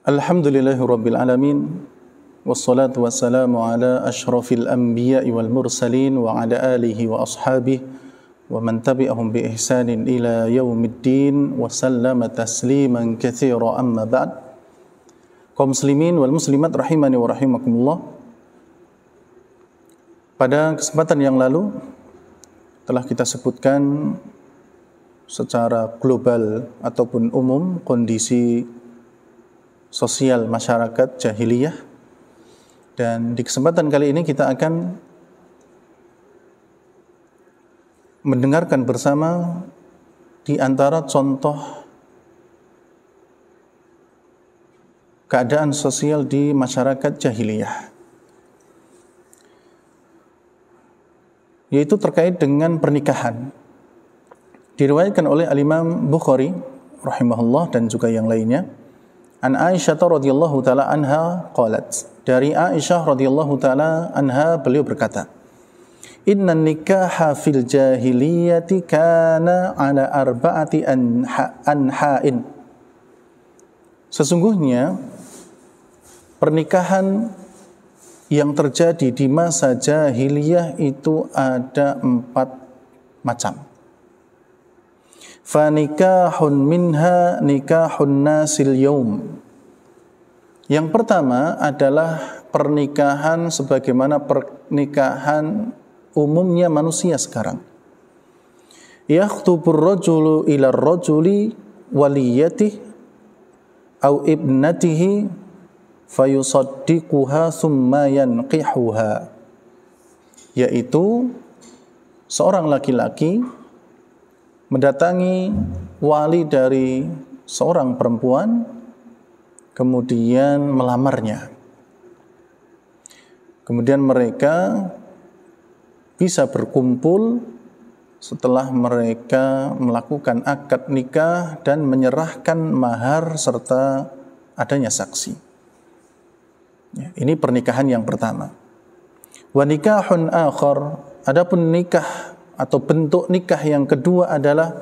Alhamdulillahirabbil alamin wassalatu wassalamu ala asyrafil anbiya'i wal mursalin wa ala alihi wa ashabihi wa man tabi'ahum bi ihsanin ila yaumiddin wa sallama tasliman katsira amma ba'd. Kaum muslimin wal muslimat rahimani wa rahimakumullah. Pada kesempatan yang lalu telah kita sebutkan secara global ataupun umum kondisi sosial masyarakat jahiliyah, dan di kesempatan kali ini kita akan mendengarkan bersama di antara contoh keadaan sosial di masyarakat jahiliyah, yaitu terkait dengan pernikahan. Diriwayatkan oleh Al-Imam Bukhari rahimahullah dan juga yang lainnya, an Aisyah radhiyallahu taala anha qalat, dari Aisyah radhiyallahu taala anha beliau berkata, inna nikaha fil jahiliyati kana ala arba'ati anha'in. Sesungguhnya pernikahan yang terjadi di masa jahiliyah itu ada 4 macam. Fanikahun minha nikahun nasil yaum. Yang pertama adalah pernikahan sebagaimana pernikahan umumnya manusia sekarang. Yakhtubur rajulu ila rajuli waliyatihi au ibnatihi fayusaddiquha thumma yanqihuha. Yaitu seorang laki-laki mendatangi wali dari seorang perempuan, kemudian melamarnya. Kemudian mereka bisa berkumpul setelah mereka melakukan akad nikah dan menyerahkan mahar serta adanya saksi. Ini pernikahan yang pertama. Wa nikahun akhar, adapun nikah atau bentuk nikah yang kedua adalah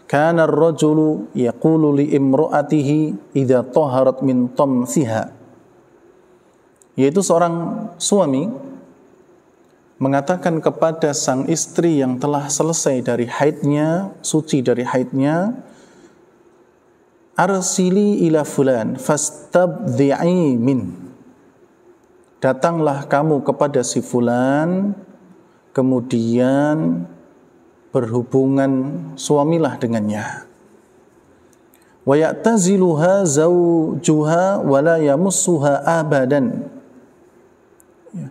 kana ar-rajulu yaqulu li imra'atihi idza taharat min tamsiha, yaitu seorang suami mengatakan kepada sang istri yang telah selesai dari haidnya, suci dari haidnya, arsili ila fulan fastabdhi'i min, datanglah kamu kepada si fulan, kemudian berhubungan suamilah dengannya. Wa ya'taziluha zawjuha wa la yamussuha abadan.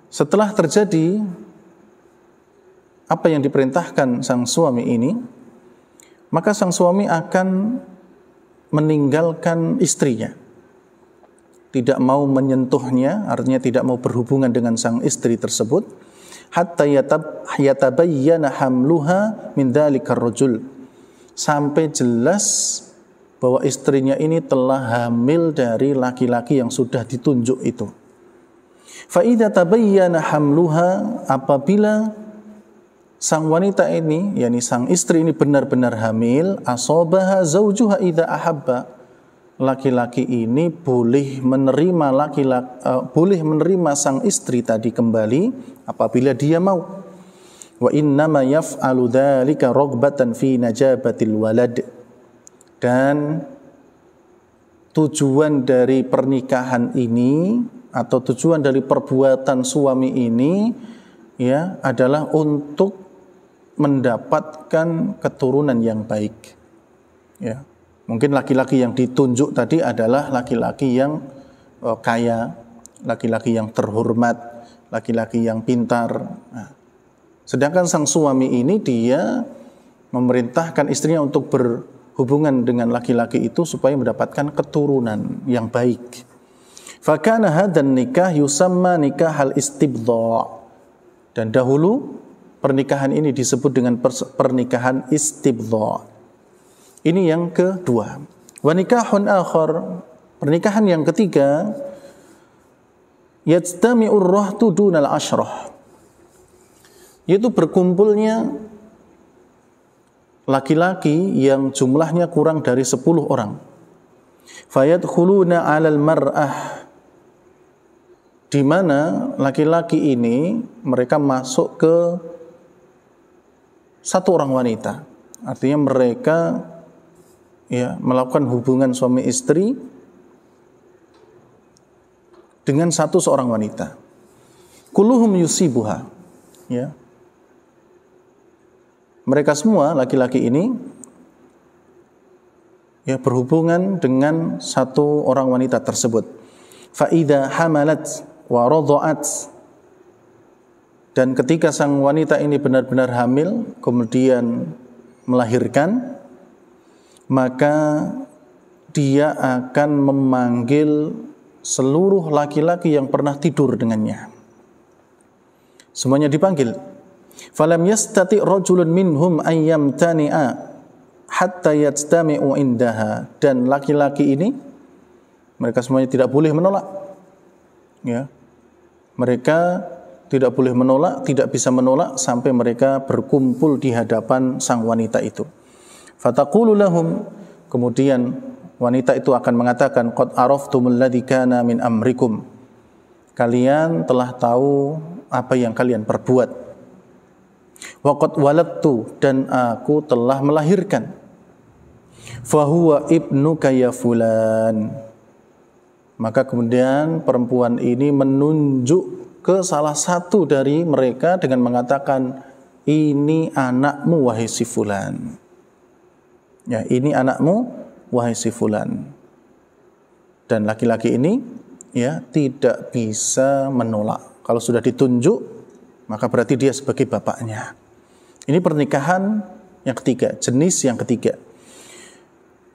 Setelah terjadi apa yang diperintahkan sang suami ini, maka sang suami akan meninggalkan istrinya, tidak mau menyentuhnya, artinya tidak mau berhubungan dengan sang istri tersebut, hatta yatabayyana hamluha min dzalikar rajul, sampai jelas bahwa istrinya ini telah hamil dari laki-laki yang sudah ditunjuk itu. Fa idza tabayyana hamluha, apabila sang wanita ini, yakni sang istri ini benar-benar hamil, asabaha zaujuha idza ahabba, laki-laki ini boleh menerima boleh menerima sang istri tadi kembali apabila dia mau. Wa innama yaf'alu dzalika raghbatan fi najabatil walad, dan tujuan dari pernikahan ini atau tujuan dari perbuatan suami ini ya adalah untuk mendapatkan keturunan yang baik. Ya. Mungkin laki-laki yang ditunjuk tadi adalah laki-laki yang kaya, laki-laki yang terhormat, laki-laki yang pintar. Nah, sedangkan sang suami ini dia memerintahkan istrinya untuk berhubungan dengan laki-laki itu supaya mendapatkan keturunan yang baik. Fakana hadzal nikah yusamma nikahal istibdha. Dan dahulu pernikahan ini disebut dengan pernikahan istibdha. Ini yang kedua. Wa nikahun akhar, pernikahan yang ketiga, yajtami'ur rahtu dunal asyrah, yaitu berkumpulnya laki-laki yang jumlahnya kurang dari 10 orang. Fayadkhuluna 'alal mar'ah, di mana laki-laki ini mereka masuk ke satu orang wanita. Artinya mereka melakukan hubungan suami istri dengan seorang wanita. Kulluhum yusibuha, ya. Mereka semua laki-laki ini berhubungan dengan satu orang wanita tersebut. Fa idza hamalat wa radha'at, dan ketika sang wanita ini benar-benar hamil kemudian melahirkan, maka dia akan memanggil seluruh laki-laki yang pernah tidur dengannya. Semuanya dipanggil. Falam yastati rajulun minhum an yamtani'a hatta yajtami'u indaha, dan laki-laki ini mereka semuanya tidak boleh menolak. Ya. Mereka tidak boleh menolak, tidak bisa menolak sampai mereka berkumpul di hadapan sang wanita itu. Fataqulu lahum, kemudian wanita itu akan mengatakan, qad araftumul ladzi kana min amrikum, kalian telah tahu apa yang kalian perbuat. Wa qad waladtu, dan aku telah melahirkan. Fa huwa ibnuka ya fulan. Maka kemudian perempuan ini menunjuk ke salah satu dari mereka dengan mengatakan, ini anakmu wahai si fulan. Ya, ini anakmu wahai si fulan. Dan laki-laki ini tidak bisa menolak. Kalau sudah ditunjuk, maka berarti dia sebagai bapaknya. Ini pernikahan yang ketiga, jenis yang ketiga.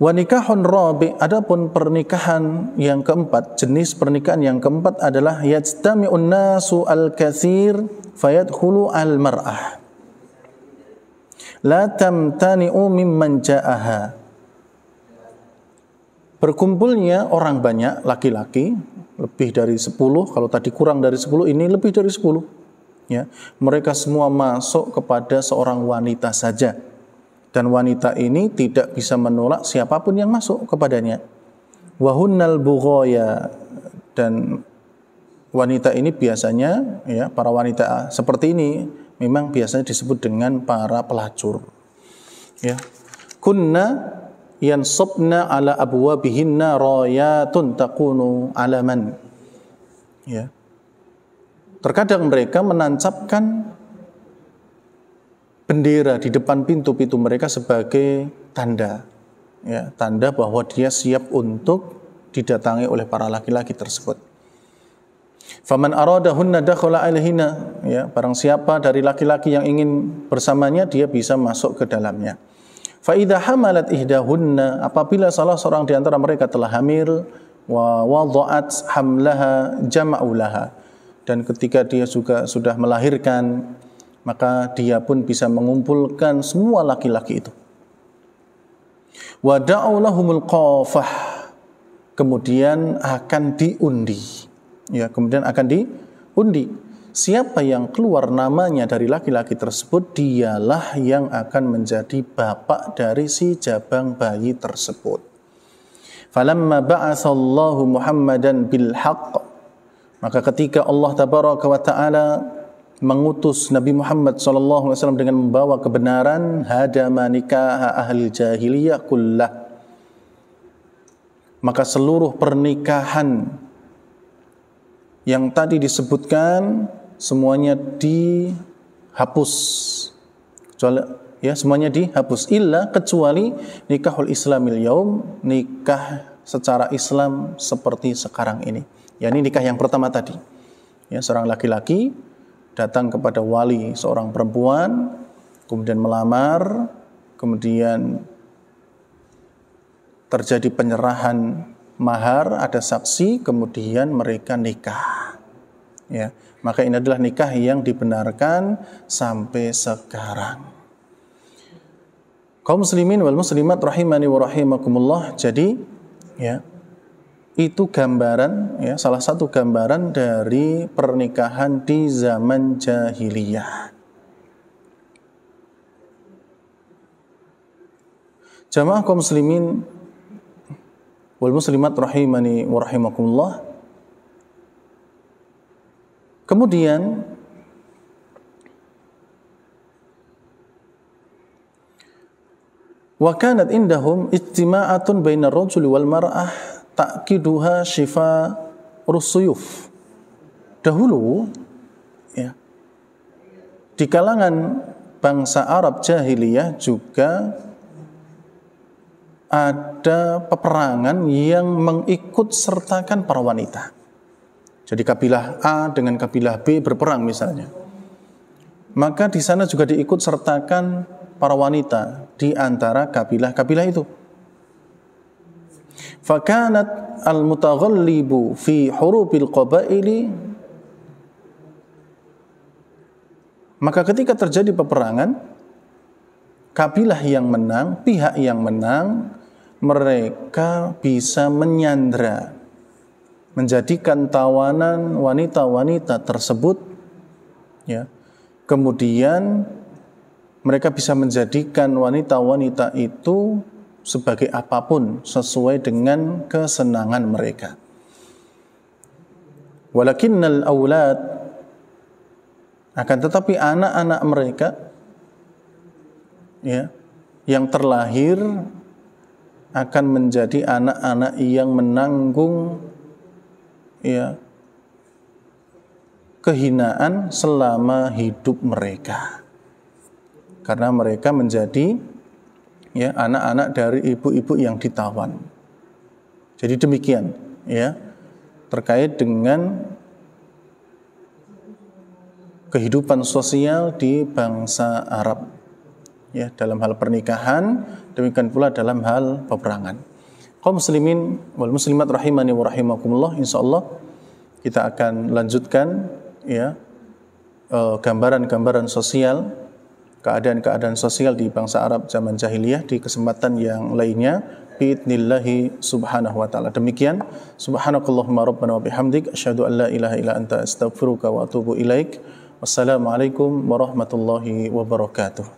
Wa nikahun rabi', adapun pernikahan yang keempat, jenis pernikahan yang keempat adalah yajtami'un nasu al-katsir fayadkhulu al-mar'ah la tamtani'u mimman ja'aha. Berkumpulnya orang banyak laki-laki, lebih dari 10, kalau tadi kurang dari 10, ini lebih dari 10. Ya, mereka semua masuk kepada seorang wanita saja. Dan wanita ini tidak bisa menolak siapapun yang masuk kepadanya. Wahunnal bughaya, dan wanita ini biasanya, para wanita seperti ini memang biasanya disebut dengan para pelacur. Ya. Kunna yansabna ala abwabihinna rayatun takunu alaman. Ya. Terkadang mereka menancapkan bendera di depan pintu-pintu mereka sebagai tanda, tanda bahwa dia siap untuk didatangi oleh para laki-laki tersebut. Faman aradahunna dakhala alaihinna, barang siapa dari laki-laki yang ingin bersamanya, dia bisa masuk ke dalamnya. Fa idza hamalat ihdahunna, apabila salah seorang di antara mereka telah hamil, wa wada'at hamlaha jama'u laha, dan ketika dia juga sudah melahirkan, maka dia pun bisa mengumpulkan semua laki-laki itu. Wa da'u lahumul qafah, kemudian akan diundi. Kemudian akan diundi. Siapa yang keluar namanya dari laki-laki tersebut, dialah yang akan menjadi bapak dari si jabang bayi tersebut. Falamma ba'atsallahu Muhammadan bil haqq, maka ketika Allah tabaraka wa ta'ala mengutus Nabi Muhammad SAW dengan membawa kebenaran, hadama nikah ahli jahiliyah kullah, maka seluruh pernikahan yang tadi disebutkan semuanya dihapus, semuanya dihapus, kecuali nikahul islamil yaum, nikah secara Islam seperti sekarang ini. Ini nikah yang pertama tadi, seorang laki-laki datang kepada wali seorang perempuan, kemudian melamar, kemudian terjadi penyerahan mahar, ada saksi, kemudian mereka nikah. Maka ini adalah nikah yang dibenarkan sampai sekarang. Kaum muslimin wal muslimat rahimani wa rahimakumullah. Jadi itu gambaran, salah satu gambaran dari pernikahan di zaman jahiliyah. Jamaah kaum muslimin wal muslimat rahimani wa rahimakumullah. Kemudian wa kanat indahum ijtima'atun bainar rajuli wal mar'ah ta'kiduha shifa rusuyuf. Dahulu ya, di kalangan bangsa Arab jahiliyah juga ada peperangan yang mengikut sertakan para wanita. Jadi kabilah A dengan kabilah B berperang misalnya, maka di sana juga diikut sertakan para wanita di antara kabilah-kabilah itu. Fakanat al-mutaghallibu fi hurubil qabaili, maka ketika terjadi peperangan, kabilah yang menang, pihak yang menang, mereka bisa menyandra, menjadikan tawanan wanita-wanita tersebut, ya. Kemudian mereka bisa menjadikan wanita-wanita itu sebagai apapun sesuai dengan kesenangan mereka. Walakinnal aulad, akan tetapi anak-anak mereka ya, yang terlahir akan menjadi anak-anak yang menanggung ya, kehinaan selama hidup mereka. Karena mereka menjadi ya, anak-anak dari ibu-ibu yang ditawan. Jadi demikian ya, terkait dengan kehidupan sosial di bangsa Arab ya, dalam hal pernikahan, demikian pula dalam hal peperangan. Kaum muslimin wal muslimat rahimani wa rahimakumullah, insyaallah kita akan lanjutkan ya, gambaran-gambaran sosial, keadaan-keadaan sosial di bangsa Arab zaman jahiliyah di kesempatan yang lainnya biidnillahi subhanahu wa ta'ala. Demikian, subhanakallahumma rabbana wa bihamdik, asyhadu an la ilaha illa anta astaghfiruka wa atubu ilaik. Wassalamualaikum warahmatullahi wabarakatuh.